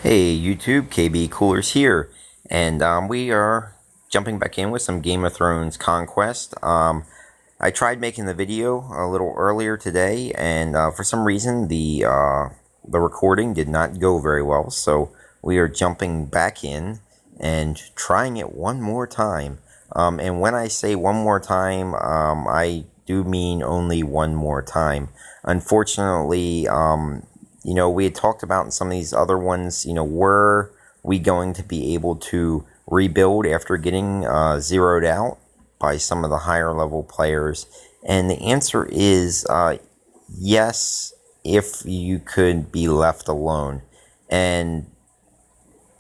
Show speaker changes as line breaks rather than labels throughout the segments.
Hey YouTube, KB Coolers here, and we are jumping back in with some Game of Thrones Conquest. I tried making the video a little earlier today, and for some reason the recording did not go very well. So we are jumping back in and trying it one more time. And when I say one more time, I do mean only one more time. Unfortunately, we had talked about in some of these other ones, were we going to be able to rebuild after getting zeroed out by some of the higher level players? And the answer is yes, if you could be left alone. And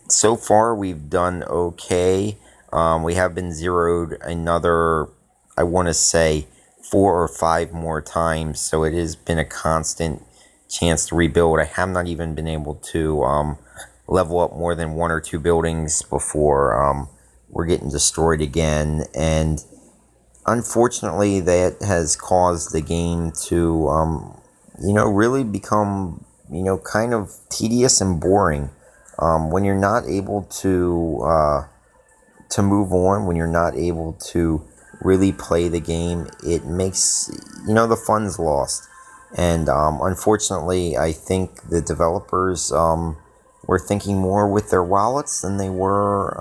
so far, we've done okay. We have been zeroed another, I want to say, 4 or 5 more times. So it has been a constant chance to rebuild. I have not even been able to level up more than 1 or 2 buildings before we're getting destroyed again. And unfortunately, that has caused the game to, really become, kind of tedious and boring. When you're not able to move on, when you're not able to really play the game, it makes the fun's lost. And unfortunately, I think the developers were thinking more with their wallets than they were.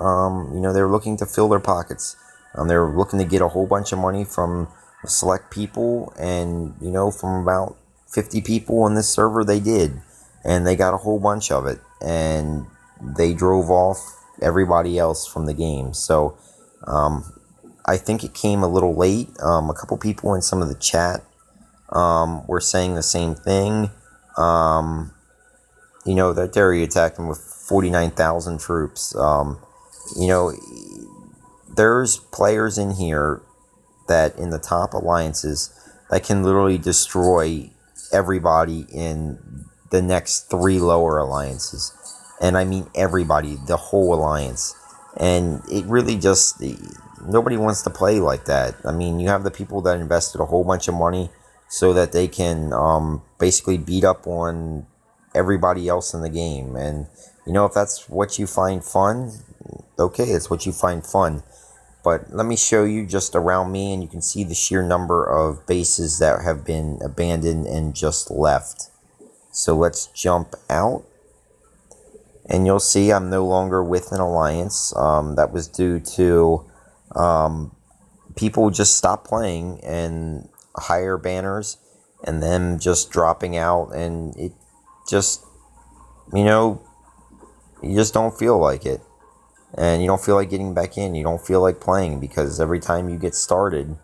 They were looking to fill their pockets. They were looking to get a whole bunch of money from select people, and from about 50 people on this server, they did, and they got a whole bunch of it, and they drove off everybody else from the game. So I think it came a little late. A couple people in some of the chat were saying the same thing. That Derry attacked them with 49,000 troops. There's players in here that in the top alliances that can literally destroy everybody in the next 3 lower alliances. And I mean everybody, the whole alliance. And it really just, nobody wants to play like that. I mean, you have the people that invested a whole bunch of money so that they can basically beat up on everybody else in the game. And, if that's what you find fun, okay, it's what you find fun. But let me show you just around me, and you can see the sheer number of bases that have been abandoned and just left. So let's jump out. And you'll see I'm no longer with an alliance. That was due to people just stop playing and higher banners, and them just dropping out, and it just, you just don't feel like it. And you don't feel like getting back in. You don't feel like playing, because every time you get started,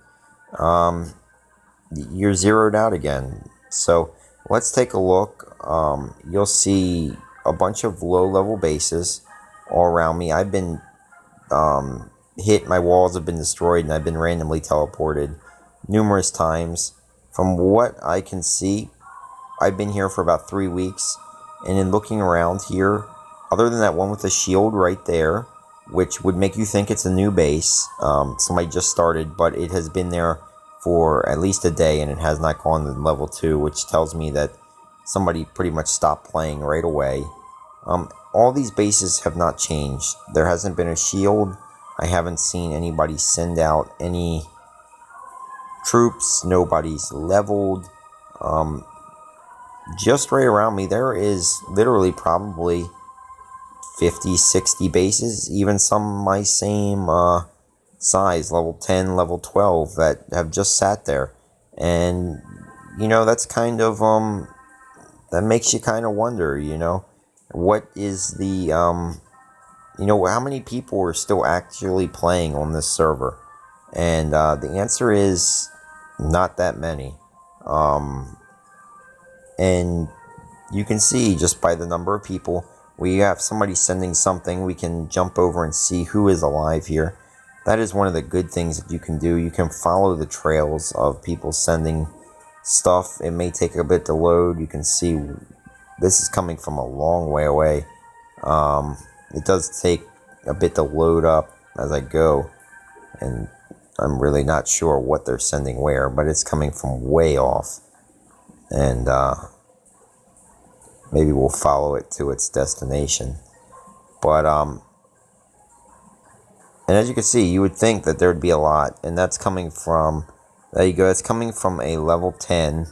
you're zeroed out again. So let's take a look. You'll see a bunch of low-level bases all around me. I've been hit. My walls have been destroyed, and I've been randomly teleported numerous times. From what I can see, I've been here for about 3 weeks, and in looking around here, other than that one with the shield right there, which would make you think it's a new base, somebody just started, but it has been there for at least a day, and it has not gone to level 2, which tells me that somebody pretty much stopped playing right away. All these bases have not changed. There hasn't been a shield. I haven't seen anybody send out any troops. Nobody's leveled. Just right around me, there is literally probably 50, 60 bases, even some my same size, level 10, level 12, that have just sat there. And, that's kind of, that makes you kind of wonder, what is the, how many people are still actually playing on this server? And the answer is not that many. And you can see just by the number of people, we have somebody sending something, we can jump over and see who is alive here. That is one of the good things that you can do. You can follow the trails of people sending stuff. It may take a bit to load. You can see this is coming from a long way away. It does take a bit to load up as I go, and I'm really not sure what they're sending where, but it's coming from way off. And maybe we'll follow it to its destination. But and as you can see, you would think that there would be a lot, and that's coming from, there you go, it's coming from a level 10,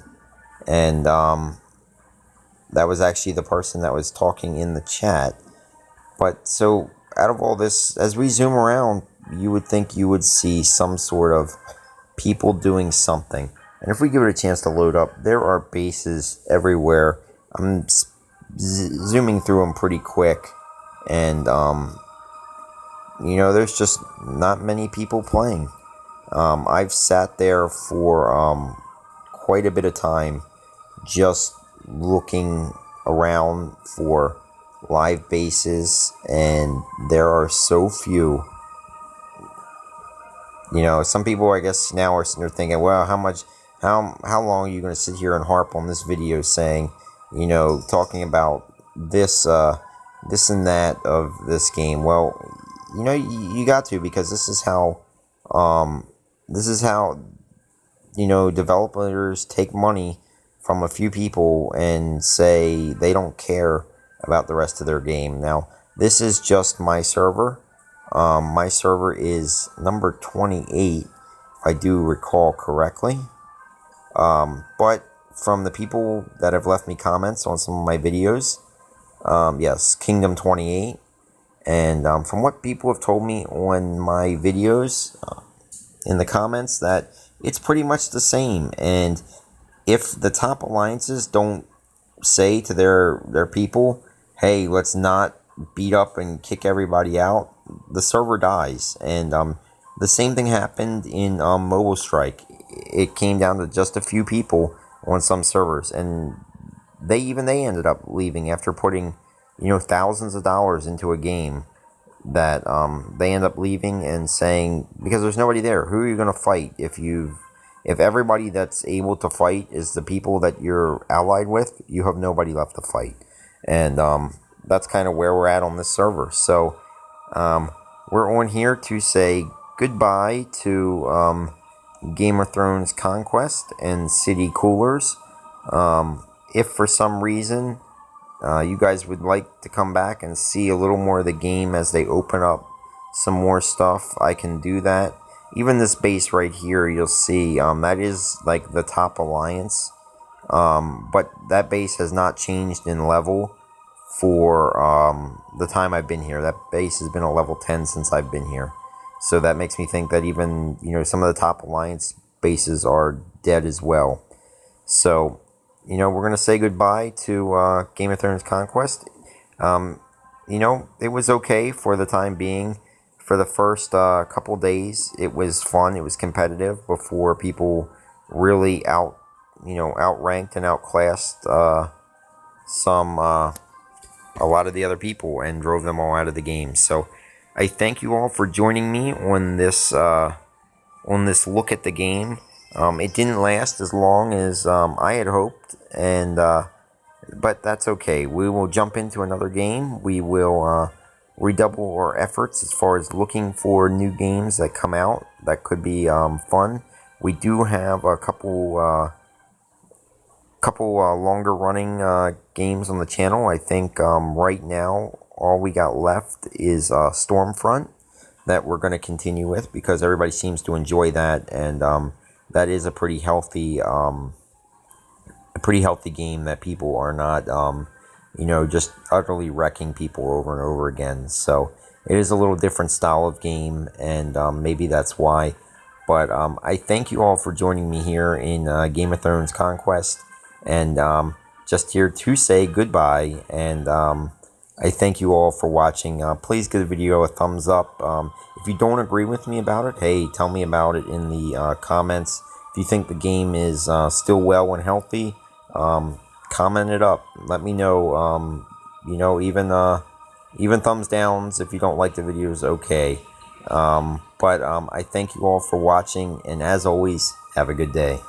and that was actually the person that was talking in the chat. But so out of all this, as we zoom around, you would think you would see some sort of people doing something. And if we give it a chance to load up, there are bases everywhere. I'm zooming through them pretty quick, and you know, there's just not many people playing. I've sat there for quite a bit of time just looking around for live bases, and there are so few. You know, some people, I guess, now are sitting there thinking, well, how long are you going to sit here and harp on this video saying, you know, talking about this and that of this game? Well, you know, you got to, because this is how, you know, developers take money from a few people and say they don't care about the rest of their game. Now, this is just my server. My server is number 28, if I do recall correctly. But from the people that have left me comments on some of my videos, yes, Kingdom 28. And from what people have told me on my videos in the comments, that it's pretty much the same. And if the top alliances don't say to their people, hey, let's not beat up and kick everybody out, the server dies. And the same thing happened in Mobile Strike. It came down to just a few people on some servers, and they ended up leaving after putting, you know, thousands of dollars into a game. That they end up leaving and saying, because there's nobody there, who are you going to fight? If everybody that's able to fight is the people that you're allied with, you have nobody left to fight. And that's kind of where we're at on this server. So we're on here to say goodbye to Game of Thrones Conquest and City Coolers. If for some reason you guys would like to come back and see a little more of the game as they open up some more stuff, I can do that. Even this base right here, you'll see, that is like the top alliance. But that base has not changed in level for the time I've been here. That base has been a level 10 since I've been here. So that makes me think that even, you know, some of the top alliance bases are dead as well. So, you know, we're going to say goodbye to Game of Thrones Conquest. You know, it was okay for the time being. For the first couple days, it was fun. It was competitive before people really outranked and outclassed a lot of the other people and drove them all out of the game. So I thank you all for joining me on this look at the game. It didn't last as long as I had hoped, and but that's okay. We will jump into another game. We will redouble our efforts as far as looking for new games that come out that could be fun. We do have a couple longer running games on the channel. I think right now all we got left is Stormfront that we're going to continue with, because everybody seems to enjoy that, and that is a pretty healthy game that people are not you know, just utterly wrecking people over and over again. So it is a little different style of game, and maybe that's why. But I thank you all for joining me here in Game of Thrones Conquest, and just here to say goodbye. And I thank you all for watching. Please give the video a thumbs up. If you don't agree with me about it, hey, tell me about it in the comments. If you think the game is still well and healthy, comment it up. Let me know. You know, even thumbs downs if you don't like the video is okay. But I thank you all for watching, and as always, have a good day.